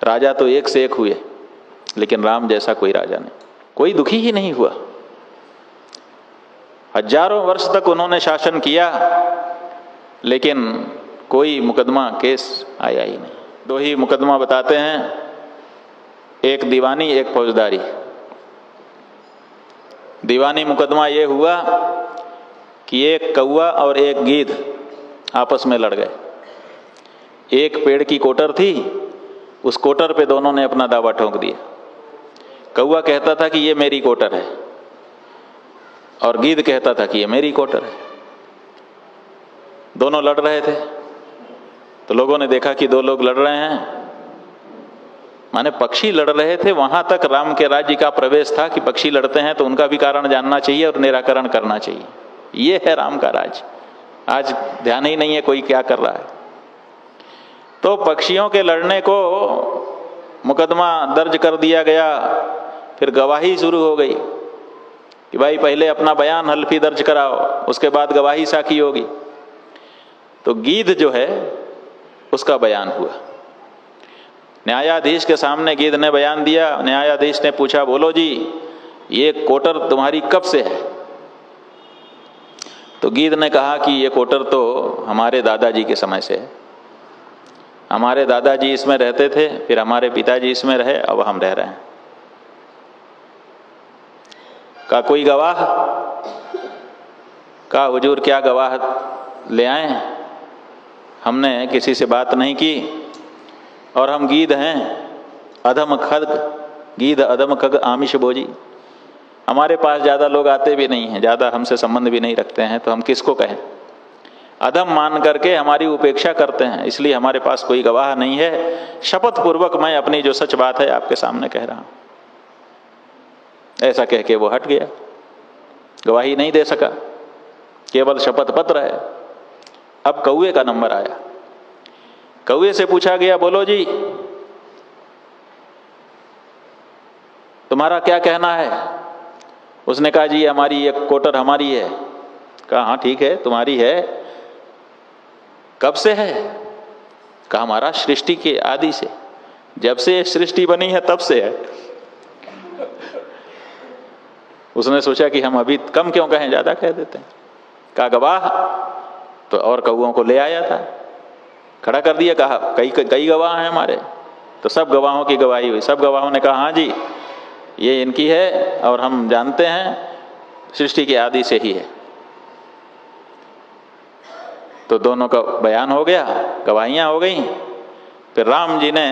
राजा तो एक से एक हुए, लेकिन राम जैसा कोई राजा नहीं, कोई दुखी ही नहीं हुआ। हजारों वर्ष तक उन्होंने शासन किया, लेकिन कोई मुकदमा केस आया ही नहीं। दो ही मुकदमा बताते हैं, एक दीवानी एक फौजदारी। दीवानी मुकदमा ये हुआ कि एक कौवा और एक गीध आपस में लड़ गए। एक पेड़ की कोटर थी, उस कोटर पे दोनों ने अपना दावा ठोक दिया। कौवा कहता था कि ये मेरी कोटर है और गीध कहता था कि ये मेरी कोटर है। दोनों लड़ रहे थे, तो लोगों ने देखा कि दो लोग लड़ रहे हैं, माने पक्षी लड़ रहे थे। वहां तक राम के राज्य का प्रवेश था कि पक्षी लड़ते हैं तो उनका भी कारण जानना चाहिए और निराकरण करना चाहिए। ये है राम का राज। आज ध्यान ही नहीं है कोई क्या कर रहा है। तो पक्षियों के लड़ने को मुकदमा दर्ज कर दिया गया। फिर गवाही शुरू हो गई कि भाई पहले अपना बयान हल्फी दर्ज कराओ, उसके बाद गवाही साखी होगी। तो गीध जो है उसका बयान हुआ। न्यायाधीश के सामने गीध ने बयान दिया। न्यायाधीश ने पूछा, बोलो जी ये कोटर तुम्हारी कब से है? तो गीध ने कहा कि ये कोटर तो हमारे दादाजी के समय से है। हमारे दादाजी इसमें रहते थे, फिर हमारे पिताजी इसमें रहे, अब हम रह रहे हैं। का कोई गवाह? का हुजूर क्या गवाह ले आए? हमने किसी से बात नहीं की और हम गीध हैं, अधम खग, गीध अधम खग आमिष भोजी। हमारे पास ज़्यादा लोग आते भी नहीं हैं, ज़्यादा हमसे संबंध भी नहीं रखते हैं, तो हम किसको कहें? अधम मान करके हमारी उपेक्षा करते हैं, इसलिए हमारे पास कोई गवाह नहीं है। शपथ पूर्वक मैं अपनी जो सच बात है आपके सामने कह रहा हूं। ऐसा कह के वो हट गया, गवाही नहीं दे सका, केवल शपथ पत्र है। अब कौवे का नंबर आया। कौवे से पूछा गया, बोलो जी तुम्हारा क्या कहना है? उसने कहा, जी हमारी एक कोटर हमारी है। कहा, हाँ ठीक है तुम्हारी है, कब से है? कहा, हमारा सृष्टि के आदि से, जब से सृष्टि बनी है तब से है। उसने सोचा कि हम अभी कम क्यों कहें, ज्यादा कह देते हैं। कहा गवाह? तो और कौओं को ले आया था, खड़ा कर दिया, कहा कई गवाह हैं हमारे। तो सब गवाहों की गवाही हुई। सब गवाहों ने कहा, हाँ जी ये इनकी है और हम जानते हैं सृष्टि के आदि से ही है। तो दोनों का बयान हो गया, गवाहियां हो गई। फिर राम जी ने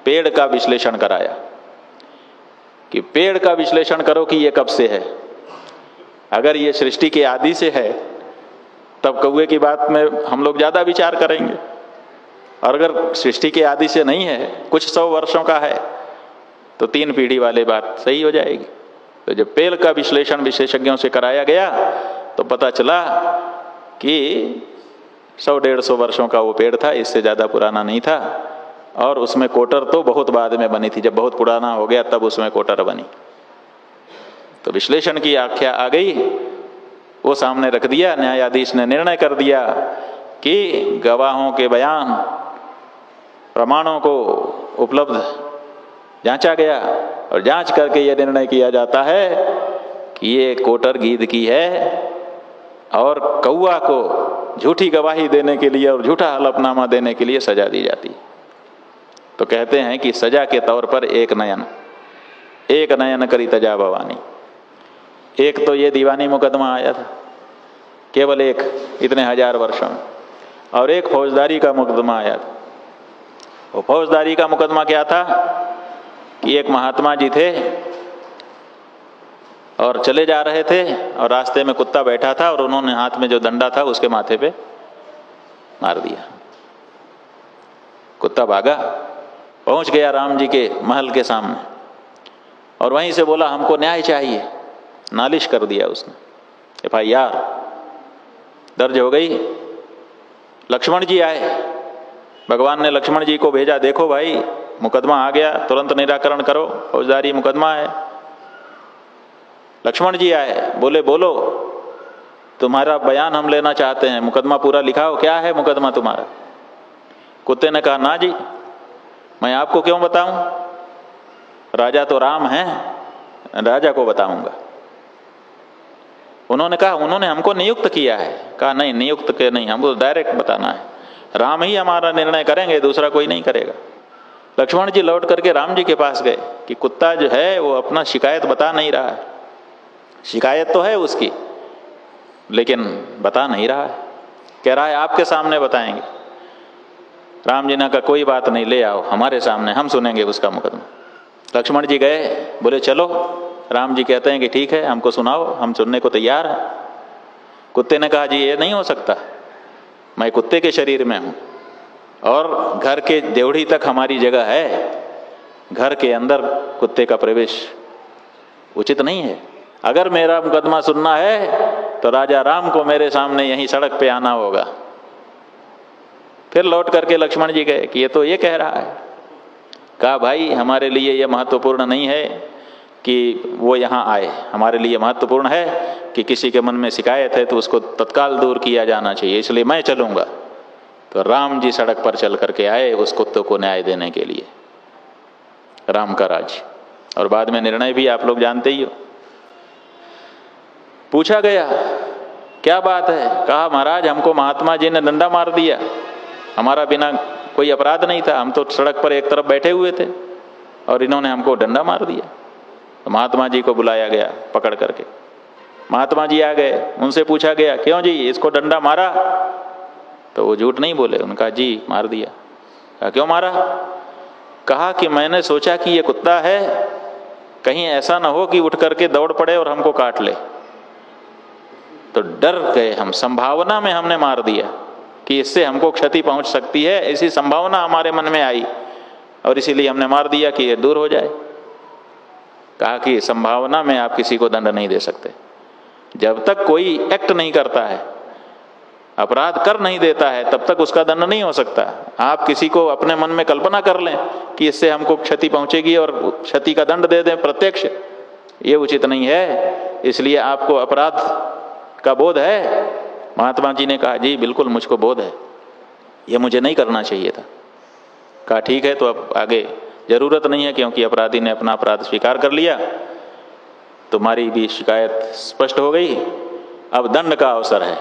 पेड़ का विश्लेषण कराया कि पेड़ का विश्लेषण करो कि ये कब से है। अगर ये सृष्टि के आदि से है तब कौवे की बात में हम लोग ज़्यादा विचार करेंगे, और अगर सृष्टि के आदि से नहीं है, कुछ 100 वर्षों का है, तो 3 पीढ़ी वाली बात सही हो जाएगी। तो जब पेड़ का विश्लेषण विशेषज्ञों से कराया गया तो पता चला कि 100-150 वर्षों का वो पेड़ था, इससे ज़्यादा पुराना नहीं था। और उसमें कोटर तो बहुत बाद में बनी थी, जब बहुत पुराना हो गया तब उसमें कोटर बनी। तो विश्लेषण की आख्या आ गई, वो सामने रख दिया। न्यायाधीश ने निर्णय कर दिया कि गवाहों के बयान, प्रमाणों को उपलब्ध जांचा गया और जांच करके यह निर्णय किया जाता है कि ये कोटर गीध की है, और कौवा को झूठी गवाही देने के लिए और झूठा हलफनामा देने के लिए सजा दी जाती है। तो कहते हैं कि सजा के तौर पर एक नयन करी तजा भवानी। एक तो ये दीवानी मुकदमा आया था, केवल एक, इतने 1000 वर्षों में। और एक फौजदारी का मुकदमा आया था। वो फौजदारी का मुकदमा क्या था कि एक महात्मा जी थे और चले जा रहे थे, और रास्ते में कुत्ता बैठा था और उन्होंने हाथ में जो डंडा था उसके माथे पे मार दिया। कुत्ता भागा, पहुंच गया राम जी के महल के सामने और वहीं से बोला, हमको न्याय चाहिए। नालिश कर दिया उसने, FIR दर्ज हो गई। लक्ष्मण जी आए, भगवान ने लक्ष्मण जी को भेजा, देखो भाई मुकदमा आ गया, तुरंत निराकरण करो, फौजदारी मुकदमा है। लक्ष्मण जी आए, बोले बोलो तुम्हारा बयान हम लेना चाहते हैं, मुकदमा पूरा लिखाओ, क्या है मुकदमा तुम्हारा? कुत्ते ने कहा, ना जी मैं आपको क्यों बताऊं? राजा तो राम है, राजा को बताऊंगा। उन्होंने कहा उन्होंने हमको नियुक्त किया है। कहा नहीं, नियुक्त के नहीं, हमको डायरेक्ट बताना है, राम ही हमारा निर्णय करेंगे, दूसरा कोई नहीं करेगा। लक्ष्मण जी लौट करके राम जी के पास गए कि कुत्ता जो है वो अपना शिकायत बता नहीं रहा है। शिकायत तो है उसकी, लेकिन बता नहीं रहा है, कह रहा है आपके सामने बताएंगे। राम जी ने कहा कोई बात नहीं, ले आओ हमारे सामने, हम सुनेंगे उसका मुकदमा। लक्ष्मण जी गए, बोले चलो। राम जी कहते हैं कि ठीक है, हमको सुनाओ, हम सुनने को तैयार हैं। कुत्ते ने कहा जी ये नहीं हो सकता, मैं कुत्ते के शरीर में हूं और घर के देवड़ी तक हमारी जगह है, घर के अंदर कुत्ते का प्रवेश उचित नहीं है। अगर मेरा मुकदमा सुनना है तो राजा राम को मेरे सामने यहीं सड़क पे आना होगा। फिर लौट करके लक्ष्मण जी गए कि ये तो ये कह रहा है। कहा भाई हमारे लिए ये महत्वपूर्ण नहीं है कि वो यहाँ आए, हमारे लिए महत्वपूर्ण है कि किसी के मन में शिकायत है तो उसको तत्काल दूर किया जाना चाहिए, इसलिए मैं चलूँगा। तो राम जी सड़क पर चल करके आए उस कुत्ते को न्याय देने के लिए। राम का राज, और बाद में निर्णय भी आप लोग जानते ही हो। पूछा गया क्या बात है? कहा महाराज हमको महात्मा जी ने डंडा मार दिया, हमारा बिना कोई अपराध नहीं था, हम तो सड़क पर एक तरफ बैठे हुए थे और इन्होंने हमको डंडा मार दिया। तो महात्मा जी को बुलाया गया पकड़ करके। महात्मा जी आ गए, उनसे पूछा गया क्यों जी इसको डंडा मारा? तो वो झूठ नहीं बोले, उनका जी मार दिया। कहा क्यों मारा? कहा कि मैंने सोचा कि ये कुत्ता है, कहीं ऐसा ना हो कि उठ करके दौड़ पड़े और हमको काट ले, तो डर गए हम, संभावना में हमने मार दिया कि इससे हमको क्षति पहुंच सकती है, ऐसी संभावना हमारे मन में आई और इसीलिए हमने मार दिया कि ये दूर हो जाए। कहा कि संभावना में आप किसी को दंड नहीं दे सकते, जब तक कोई एक्ट नहीं करता है, अपराध कर नहीं देता है, तब तक उसका दंड नहीं हो सकता। आप किसी को अपने मन में कल्पना कर लें कि इससे हमको क्षति पहुंचेगी और क्षति का दंड दे दें प्रत्यक्ष, ये उचित नहीं है। इसलिए आपको अपराध का बोध है? महात्मा जी ने कहा जी बिल्कुल मुझको बोध है, ये मुझे नहीं करना चाहिए था। कहा ठीक है, तो अब आगे जरूरत नहीं है, क्योंकि अपराधी ने अपना अपराध स्वीकार कर लिया, तुम्हारी भी शिकायत स्पष्ट हो गई, अब दंड का अवसर है।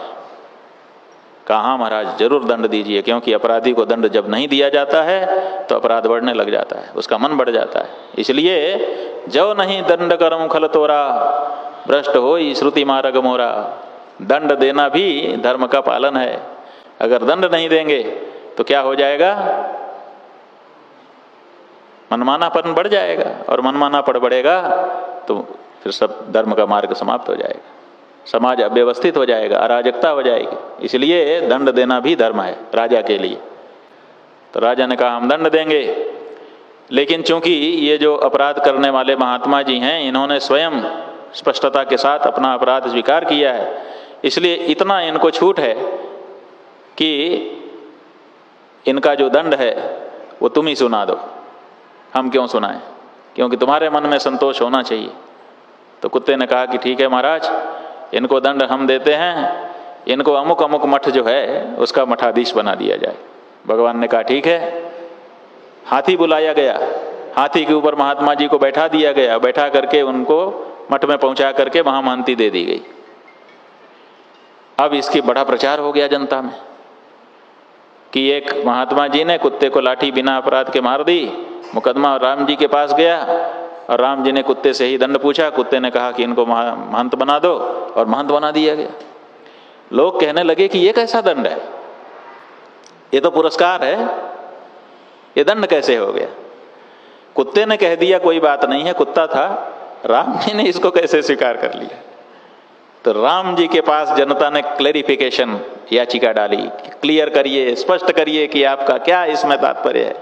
कहा हाँ महाराज जरूर दंड दीजिए, क्योंकि अपराधी को दंड जब नहीं दिया जाता है तो अपराध बढ़ने लग जाता है, उसका मन बढ़ जाता है। इसलिए जो नहीं दंड करम खल तोरा, भ्रष्ट होई श्रुति मार्ग मोरा। दंड देना भी धर्म का पालन है। अगर दंड नहीं देंगे तो क्या हो जाएगा? मनमानापन बढ़ जाएगा, और मनमानापन बढ़ेगा तो फिर सब धर्म का मार्ग समाप्त हो जाएगा, समाज अव्यवस्थित हो जाएगा, अराजकता हो जाएगी। इसलिए दंड देना भी धर्म है राजा के लिए। तो राजा ने कहा हम दंड देंगे, लेकिन चूंकि ये जो अपराध करने वाले महात्मा जी हैं, इन्होंने स्वयं स्पष्टता के साथ अपना अपराध स्वीकार किया है, इसलिए इतना इनको छूट है कि इनका जो दंड है वो तुम ही सुना दो, हम क्यों सुनाएं, क्योंकि तुम्हारे मन में संतोष होना चाहिए। तो कुत्ते ने कहा कि ठीक है महाराज, इनको दंड हम देते हैं, इनको अमुक अमुक मठ जो है उसका मठाधीश बना दिया जाए। भगवान ने कहा ठीक है। हाथी बुलाया गया, हाथी के ऊपर महात्मा जी को बैठा दिया गया, बैठा करके उनको मठ में पहुंचा करके वहां महंती दे दी गई। अब इसकी बड़ा प्रचार हो गया जनता में कि एक महात्मा जी ने कुत्ते को लाठी बिना अपराध के मार दी। मुकदमा राम जी के पास गया और राम जी ने कुत्ते से ही दंड पूछा। कुत्ते ने कहा कि इनको महंत बना दो, और महंत बना दिया गया। लोग कहने लगे कि ये कैसा दंड है, ये तो पुरस्कार है, ये दंड कैसे हो गया? कुत्ते ने कह दिया कोई बात नहीं है, कुत्ता था, राम जी ने इसको कैसे स्वीकार कर लिया? तो राम जी के पास जनता ने क्लैरिफिकेशन याचिका डाली, क्लियर करिए, स्पष्ट करिए कि आपका क्या इसमें तात्पर्य है,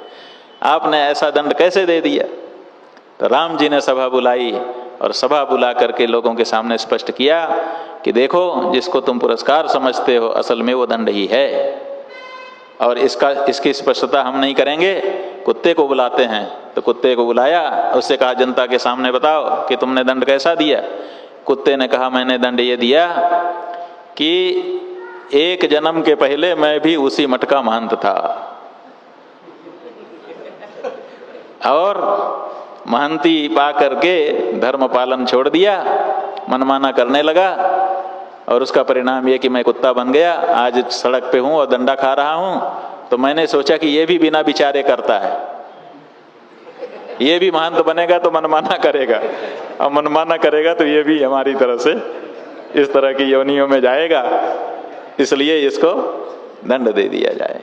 आपने ऐसा दंड कैसे दे दिया? तो राम जी ने सभा बुलाई और सभा बुला करके लोगों के सामने स्पष्ट किया कि देखो, जिसको तुम पुरस्कार समझते हो असल में वो दंड ही है, और इसकी स्पष्टता हम नहीं करेंगे। कुत्ते को बुलाते हैं, तो कुत्ते को बुलाया, उससे कहा जनता के सामने बताओ कि तुमने दंड कैसा दिया? कुत्ते ने कहा मैंने दंड ये दिया कि एक जन्म के पहले मैं भी उसी मठ का महंत था। और महंती पा करके धर्म पालन छोड़ दिया, मनमाना करने लगा, और उसका परिणाम ये कि मैं कुत्ता बन गया। आज सड़क पे हूं और डंडा खा रहा हूं, तो मैंने सोचा कि ये भी बिना विचारे करता है, ये भी महंत बनेगा तो मनमाना करेगा, और मनमाना करेगा तो ये भी हमारी तरह से इस तरह की योनियों में जाएगा, इसलिए इसको दंड दे दिया जाए।